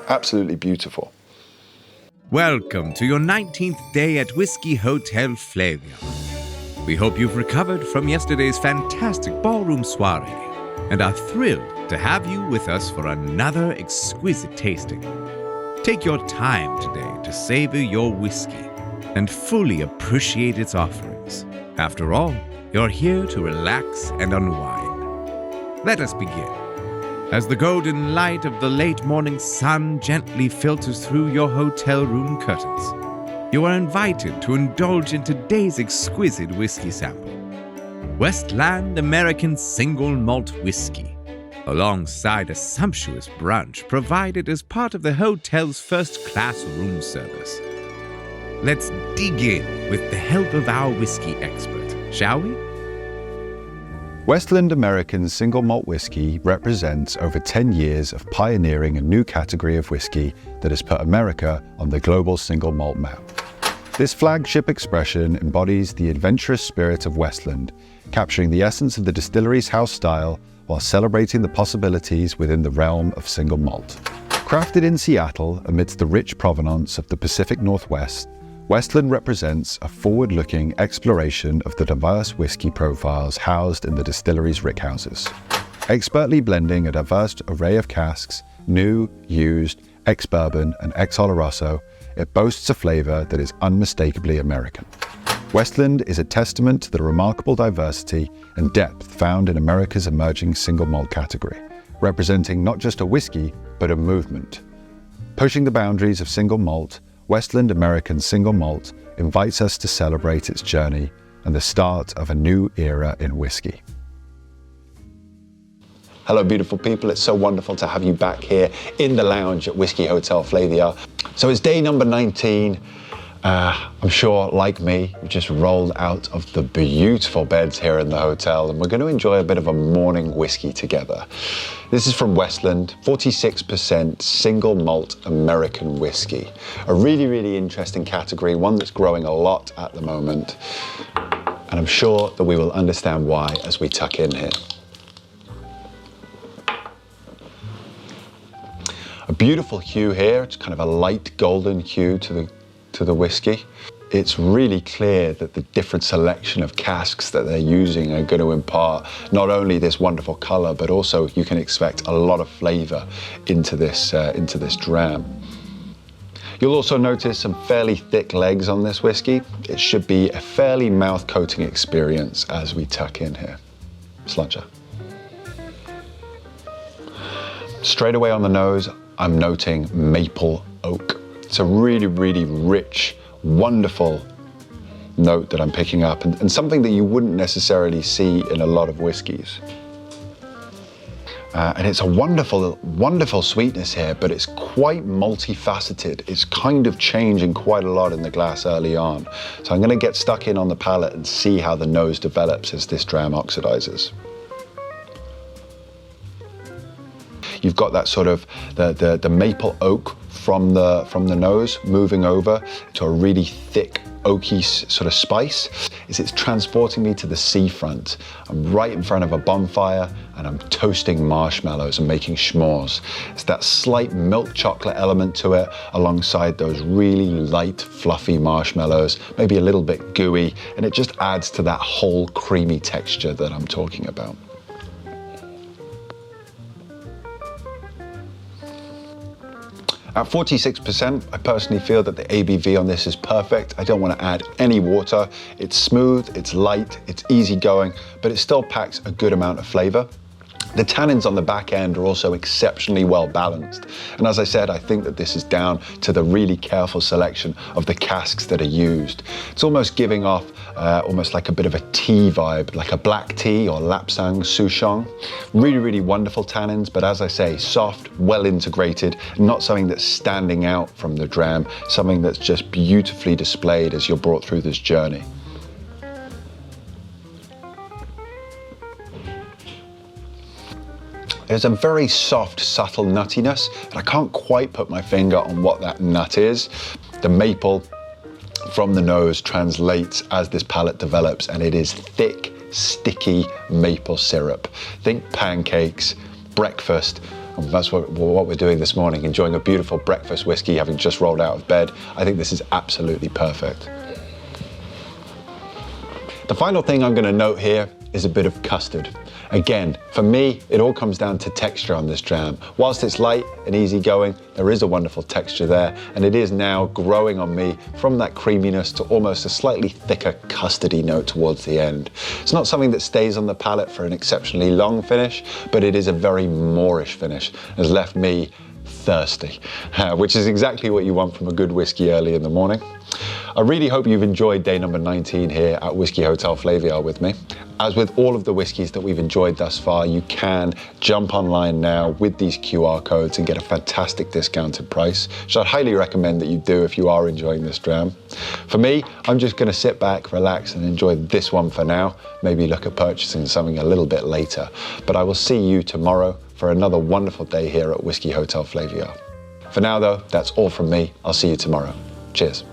Absolutely beautiful. Welcome to your 19th day at Whiskey Hotel Flaviar. We hope you've recovered from yesterday's fantastic ballroom soiree and are thrilled to have you with us for another exquisite tasting. Take your time today to savor your whiskey and fully appreciate its offerings. After all, you're here to relax and unwind. Let us begin. As the golden light of the late morning sun gently filters through your hotel room curtains, you are invited to indulge in today's exquisite whiskey sample, Westland American Single Malt Whiskey, alongside a sumptuous brunch provided as part of the hotel's first-class room service. Let's dig in with the help of our whiskey expert, shall we? Westland American Single Malt Whiskey represents over 10 years of pioneering a new category of whiskey that has put America on the global single malt map. This flagship expression embodies the adventurous spirit of Westland, capturing the essence of the distillery's house style while celebrating the possibilities within the realm of single malt. Crafted in Seattle amidst the rich provenance of the Pacific Northwest, Westland represents a forward-looking exploration of the diverse whiskey profiles housed in the distillery's rickhouses. Expertly blending a diverse array of casks, new, used, ex-bourbon and ex-Oloroso, it boasts a flavor that is unmistakably American. Westland is a testament to the remarkable diversity and depth found in America's emerging single malt category, representing not just a whiskey, but a movement. Pushing the boundaries of single malt, Westland American Single Malt invites us to celebrate its journey and the start of a new era in whiskey. Hello beautiful people, it's so wonderful to have you back here in the lounge at Whiskey Hotel Flaviar. So it's day number 19. I'm sure, like me, we've just rolled out of the beautiful beds here in the hotel and we're going to enjoy a bit of a morning whiskey together. This is from Westland, 46% single malt American whiskey. A really, really interesting category, one that's growing a lot at the moment. And I'm sure that we will understand why as we tuck in here. A beautiful hue here, it's kind of a light golden hue to the whiskey. It's really clear that the different selection of casks that they're using are going to impart not only this wonderful color, but also you can expect a lot of flavor into this dram. You'll also notice some fairly thick legs on this whiskey. It should be a fairly mouth-coating experience as we tuck in here. Sluncher. Straight away on the nose, I'm noting maple oak. It's a really, really rich, wonderful note that I'm picking up and something that you wouldn't necessarily see in a lot of whiskeys. And it's a wonderful, wonderful sweetness here, but it's quite multifaceted. It's kind of changing quite a lot in the glass early on. So I'm going to get stuck in on the palate and see how the nose develops as this dram oxidizes. You've got that sort of the maple oak from the nose moving over to a really thick oaky sort of spice. It's transporting me to the seafront. I'm right in front of a bonfire and I'm toasting marshmallows and making s'mores. It's that slight milk chocolate element to it alongside those really light fluffy marshmallows, maybe a little bit gooey, and it just adds to that whole creamy texture that I'm talking about. At 46%, I personally feel that the ABV on this is perfect. I don't want to add any water. It's smooth, it's light, it's easygoing, but it still packs a good amount of flavor. The tannins on the back end are also exceptionally well balanced. And as I said, I think that this is down to the really careful selection of the casks that are used. It's almost giving off almost like a bit of a tea vibe, like a black tea or lapsang souchong. Really, really wonderful tannins, but as I say, soft, well integrated, not something that's standing out from the dram, something that's just beautifully displayed as you're brought through this journey. There's a very soft, subtle nuttiness, and I can't quite put my finger on what that nut is. The maple from the nose translates as this palate develops, and it is thick, sticky maple syrup. Think pancakes, breakfast, And that's what we're doing this morning, enjoying a beautiful breakfast whiskey, having just rolled out of bed. I think this is absolutely perfect. The final thing I'm going to note here is a bit of custard. Again, for me, it all comes down to texture on this dram. Whilst it's light and easygoing, there is a wonderful texture there, and it is now growing on me from that creaminess to almost a slightly thicker custardy note towards the end. It's not something that stays on the palate for an exceptionally long finish, but it is a very Moorish finish. It has left me thirsty, which is exactly what you want from a good whiskey early in the morning. I really hope you've enjoyed day number 19 here at Whiskey Hotel Flaviar with me. As with all of the whiskies that we've enjoyed thus far, you can jump online now with these QR codes and get a fantastic discounted price, which I'd highly recommend that you do if you are enjoying this dram. For me, I'm just going to sit back, relax and enjoy this one for now, maybe look at purchasing something a little bit later. But I will see you tomorrow for another wonderful day here at Whiskey Hotel Flaviar. For now though, that's all from me. I'll see you tomorrow. Cheers.